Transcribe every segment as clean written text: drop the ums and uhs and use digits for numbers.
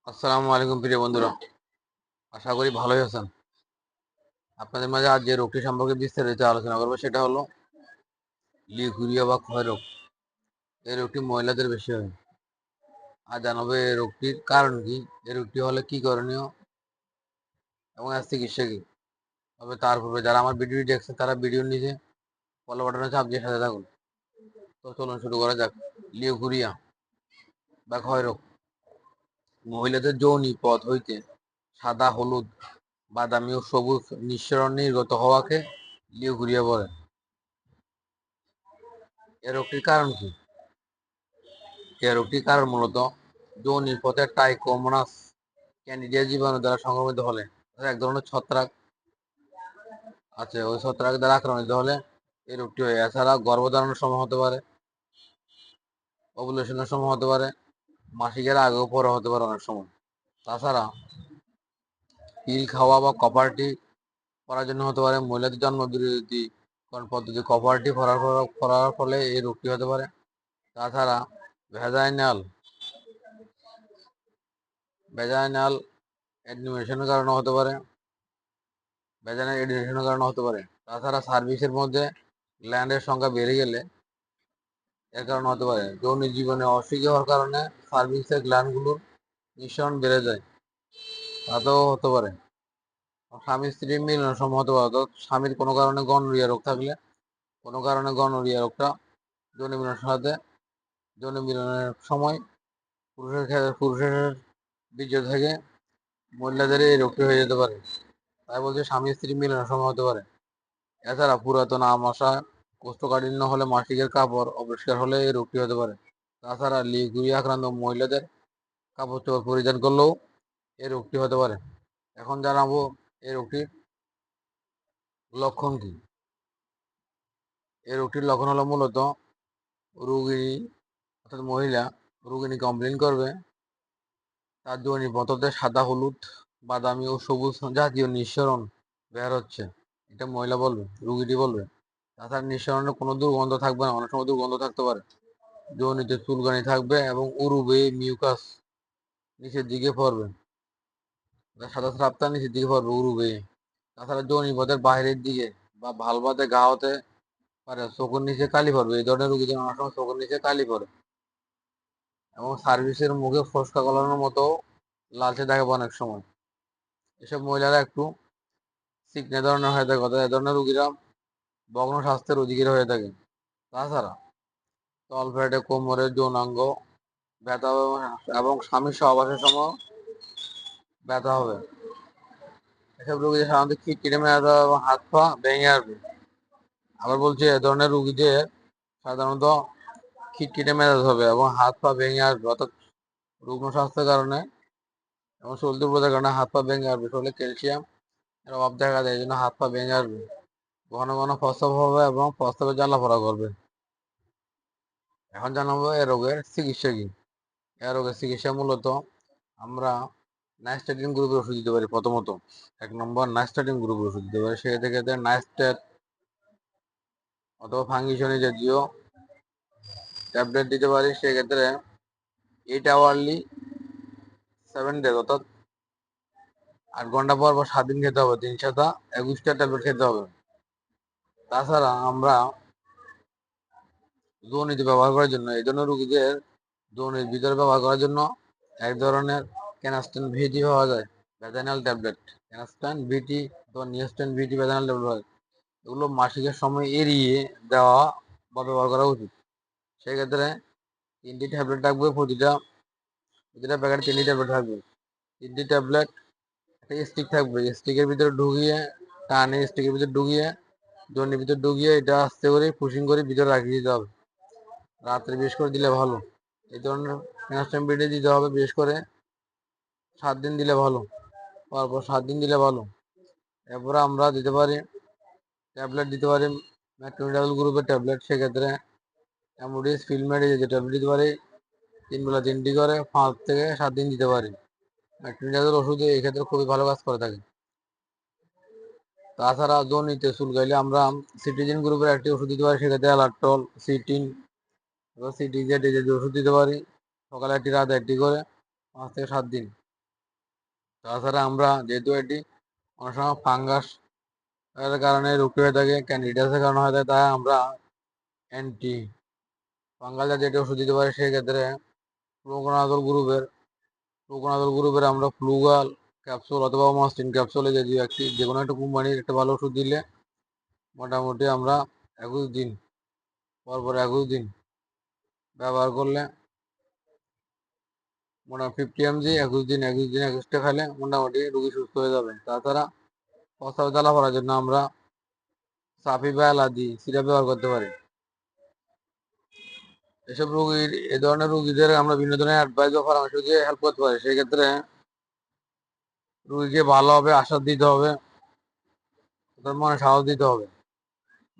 আসসালামু আলাইকুম প্রিয় বন্ধুরা, আশা করি ভালোই আছেন। আপনাদের মাঝে আজ যে রোগটি সম্পর্কে বিস্তারিত আলোচনা করবো সেটা হলো লিউকেরিয়া বা ক্ষয় রোগ। এই রোগটি মহিলাদের বেশি হয়। আর জানাবো এই রোগটির কারণ কি, এই রোগটি হলে কি করণীয় এবং এর চিকিৎসা কি। তবে তার পূর্বে যারা আমার ভিডিওটি দেখছে তারা ভিডিওর নিচে ফলো বাটনে চাপ দিয়ে সাথে থাকুন। তো চলুন শুরু করা যাক। লিউকেরিয়া বা ক্ষয় রোগ মহিলাদের যৌনি পথ হইতে সাদা, হলুদ, বাদামি ও সবুজ নিঃসরণ নির্গত হওয়াকে লিউকেরিয়া বলে। এ রোগটির কারণ কি? এ রোগটির কারণ মূলত যৌনির পথে ট্রাইকোমোনাস ক্যান্ডিডিয়া জীবাণু দ্বারা সংক্রমিত হলে, এক ধরনের ছত্রাক আছে, ওই ছত্রাক দ্বারা আক্রমিত হলে এই রোগটি হয়। এছাড়া গর্ভধারণের সময় হতে পারে, ওভুলেশনের সময় হতে পারে, মাসিকের আগেও পরে হতে পারে অনেক সময়। তাছাড়া পিল খাওয়া বা কপার টি করার জন্য হতে পারে। মহিলাদের জন্ম বিরোধী পদ্ধতি কপার টি করার ফলে এই রোগটি হতে পারে। তাছাড়া ভ্যাজাইনাল ভ্যাজাইনাল অ্যাডমিশনের কারণে হতে পারে, ভ্যাজাইনাল এডিশনের কারণে হতে পারে। তাছাড়া সার্ভিসের মধ্যে গ্ল্যান্ডের সংখ্যা বেড়ে গেলে এর কারণে হতে পারে। যৌন জীবনে অসুখী হওয়ার কারণে সার্ভিসের গ্ল্যান্ডগুলোর নিঃসরণ বেড়ে যায়, তাতেও হতে পারে। স্বামী স্ত্রীর মিলনের সময় হতে পারে, অর্থাৎ স্বামীর কোনো কারণে গনোরিয়া রোগ থাকলে, কোনো কারণে গনোরিয়া রোগটা যৌন মিলনের সাথে, যৌন মিলনের সময় পুরুষের বীর্য থেকে মহিলাদের এই রোগটি হয়ে যেতে পারে। তাই বলছে স্বামী স্ত্রী মিলনের সময় হতে পারে। এছাড়া পুরাতন আমাশা, কোষ্ঠকাঠিন্য হলে, মাসিকের কাপড় অপরিষ্কার হলে এই রোগটি হতে পারে। তাছাড়া লিগুরিয়া আক্রান্ত মহিলাদের কাপড় চোপড় পরিধান করলেও এই রোগটি হতে পারে। এখন জানাবো এই রোগটির লক্ষণ কি। এই রোগটির লক্ষণ হলো মূলত রোগিণী অর্থাৎ মহিলা রোগিণী কমপ্লেন করবে তার যৌনি পথতে সাদা, হলুদ, বাদামি ও সবুজ জাতীয় নিঃসরণ বের হচ্ছে। এটা মহিলা বলবে, রোগীটি বলবে। তাছাড়া নিঃসরণের কোনো দুর্গন্ধ থাকবে না, অনেক সময় দুর্গন্ধ থাকতে পারে। যৌনিতে চুলকানি থাকবে এবং উরুবে মিউকাস নিচের দিকে পড়বে, সাদা স্রাবটা নিচের দিকে পড়বে উরুবে। তাছাড়া যৌনি পথের বাইরের দিকে বা ভালভাতে ঘা হতে পারে, চোখের নিচে কালি পড়বে। এই ধরনের রোগীদের অনেক সময় চোখের নিচে কালি পড়ে এবং সার্ভিসের মুখে ফোসকা গলানোর মতো লালচে দেখা অনেক সময়। এসব মহিলারা একটু চিকনে ধরনের হয়ে থাকে, অর্থাৎ এ ধরনের রোগীরা ভগ্ন স্বাস্থ্যের অধিকারী হয়ে থাকে। তাছাড়া তলপেটে, কোমরের যৌনাঙ্গ ব্যথা হবে এবং স্বামীর সহবাসের সময় ব্যথা হবে। এসব রোগীদের সাধারণত খিটখিটে মেয়াদ এবং হাত পা ভেঙে আসবে। আবার বলছে এ ধরনের রোগীদের সাধারণত খিটখিটে মেজাজ হবে এবং হাত পা ভেঙে আসবে, অর্থাৎ রুগ্ন স্বাস্থ্যের কারণে এবং শরীর দুর্বলতার কারণে হাত পা ভেঙে আসবে। শরীরে ক্যালসিয়াম এর অভাব দেখা যায়, এই জন্য হাত পা ভেঙে আসবে। ঘন ঘন প্রস্রাব হবে এবং প্রস্রাবের জ্বালাপোড়া করবে। এখন জানাবো এ রোগের চিকিৎসা কি। এ রোগের চিকিৎসা মূলত আমরা নাইস্টাটিন গ্রুপের ওষুধ দিতে পারি। প্রথমত 1 নম্বর নাইস্টাটিন গ্রুপের ওষুধ দিতে পারি। সেক্ষেত্রে নাইস্টেট অথবা ফাঙ্গিসনি জাতীয় ট্যাবলেট দিতে পারি। সেক্ষেত্রে 8 আওয়ারলি 7 ডেজ, অর্থাৎ 8 ঘন্টা পর 7 দিন খেতে হবে। 3 সাথে 21টা ট্যাবলেট খেতে হবে। তাছাড়া আমরা যৌনিতে ব্যবহার করার জন্য, এই ধরনের রোগীদের যৌনির ভিতরে ব্যবহার করার জন্য এক ধরনের ক্যানাস্টেন ভিটি পাওয়া যায়, ভ্যাজাইনাল ট্যাবলেট। ক্যানাস্টেন ভিটি অথবা নিয়াস্টেন ভিটি ভ্যাজাইনাল ট্যাবলেট হয়। এগুলো মাসিকের সময় এড়িয়ে দেওয়া বা ব্যবহার করা উচিত। সেক্ষেত্রে 3টি ট্যাবলেট থাকবে, প্রতিটা প্যাকেটে 3টি ট্যাবলেট থাকবে। 3টি ট্যাবলেট একটা স্টিক থাকবে, স্টিকের ভিতরে ঢুকিয়ে টানে, স্টিকের ভিতরে ঢুকিয়ে যৌনির ভিতরে ঢুকিয়ে এটা আস্তে করে পুশিং করে ভিতরে রাখিয়ে দিতে হবে। রাত্রে বিশেষ করে দিলে ভালো। এই ধরনের ক্যানাস্টেন ভিটি দিতে হবে, বিশেষ করে 7 দিন দিলে ভালো, পরপর 7 দিন দিলে ভালো। এরপরে আমরা দিতে পারি ট্যাবলেট দিতে পারি ম্যাট্রোনিডাল গ্রুপের ট্যাবলেট। সেক্ষেত্রে অ্যামোডিস ফিলমেডি যে ট্যাবলেট দিতে পারি 3 বেলা 3টি করে 5 থেকে 7 দিন দিতে পারি। ম্যাট্রোনিডাল ওষুধে এই ক্ষেত্রে খুবই ভালো কাজ করে থাকে। তাছাড়া যৌনিতে চুলকাইলে আমরা সিটিজিন গ্রুপের একটি ওষুধ দিতে পারি। সেক্ষেত্রে অ্যালার্টল, সিটিন, সিটিজেড এই যে ওষুধ দিতে পারি। সকালে একটি, রাতে একটি করে 5 থেকে 7 দিন। তাছাড়া আমরা যেহেতু এটি অনেক সময় ফাঙ্গাস এর কারণে রোগটি হয়ে থাকে, ক্যান্ডিডিয়াসের কারণে হয়ে থাকে, তাই আমরা অ্যান্টি ফাঙ্গাল জাতীয় একটি ওষুধ দিতে পারি। সেক্ষেত্রে প্রোকোনাজল গ্রুপের আমরা ফ্লুগাল ক্যাপসুল অথবা মাস্টিন ক্যাপসুল এই জাতীয় একটি যে কোনো একটা কোম্পানির একটা ভালো ওষুধ দিলে মোটামুটি আমরা 21 দিন পরপর 21 দিন ব্যবহার করলে মোটামুটি 50 mg 21 টা খেলে মোটামুটি রোগী সুস্থ হয়ে যাবে। তাছাড়া প্রস্রাব জ্বালা পড়ার জন্য আমরা সাফি বা এলাদি সিরাপ ব্যবহার করতে পারি। এসব রোগীর এ ধরনের রোগীদের আমরা বিভিন্ন ধরনের অ্যাডভাইস বা পরামর্শ দিয়ে হেল্প করতে পারি। সেই ক্ষেত্রে রোগীকে ভালোভাবে আশ্বাস দিতে হবে, তার মনে সাহস দিতে হবে।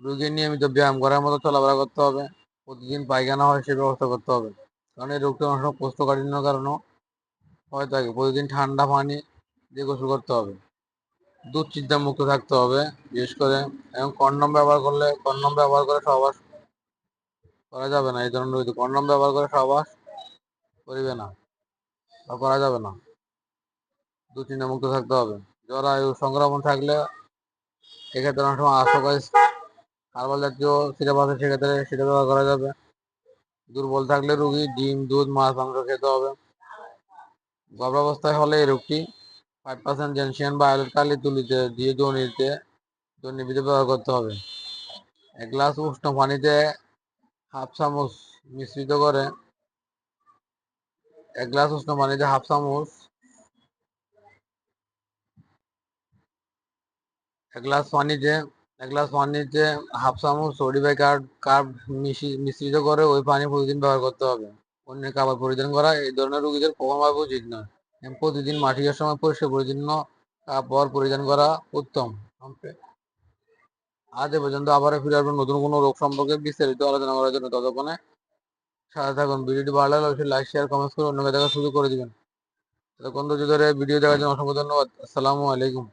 রোগীর নিয়মিত ব্যায়াম করার মতো চলাফেরা করতে হবে, প্রতিদিন পায়খানা হয় সে ব্যবস্থা করতে হবে। কারণ এই রোগটা অনেক সময় কোষ্ঠকাঠিন্যের কারণেও হয়ে থাকে। প্রতিদিন ঠান্ডা পানি দিয়ে গোসল করতে হবে, দুশ্চিন্তা মুক্ত থাকতে হবে বিশেষ করে, এবং কন্ডম ব্যবহার করে সহবাস করা যাবে না। এই ধরনের কন্ডম ব্যবহার করে সহবাস করিবে না বা করা যাবে না। দুশ্চিন্তা মুক্ত থাকতে হবে। জরায়ু সংক্রমণ থাকলে এক্ষেত্রে অনেক সময় আসোকাইস হার্বাল জাতীয় সিরাপ আছে, সেক্ষেত্রে সেটা ব্যবহার করা যাবে। দুর্বল থাকলে রোগী ডিম, দুধ, মাছ, মাংস খেতে হবে। গর্ভাবস্থায় হলে এই রোগটি 5% জেনসিয়ান বা আয়োডিন কালি তুলিতে দিয়ে দৈনিক ব্যবহার করতে হবে। এক গ্লাস উষ্ণ পানিতে হাফ চামচ মিশ্রিত করে এক গ্লাস উষ্ণ পানিতে হাফ চামচ এক গ্লাস পানিতে হাফ চামচ সোডি বাই কার্ব মিশ্রিত করে ওই পানি প্রতিদিন ব্যবহার করতে হবে। অন্যের খাবার পরিধান করা এই ধরনের রোগীদের কখনোভাবে উচিত নয়। প্রতিদিন মাসিকের সময় পরিষ্কার পরিচ্ছন্ন কাপড় পরিধান করা উত্তম। আজ এ পর্যন্ত, আবারও ফিরে আসবেন নতুন কোনো রোগ সম্পর্কে বিস্তারিত আলোচনা করার জন্য। ততক্ষণে সাথে থাকুন। ভিডিওটি ভালো লাগলে অবশ্যই লাইক, শেয়ার, কমেন্টস করে অন্যকে দেখার সুযোগ করে দিবেন। ততক্ষণ ধৈর্য ধরে ভিডিও দেখার জন্য অসংখ্য ধন্যবাদ। আসসালামু আলাইকুম।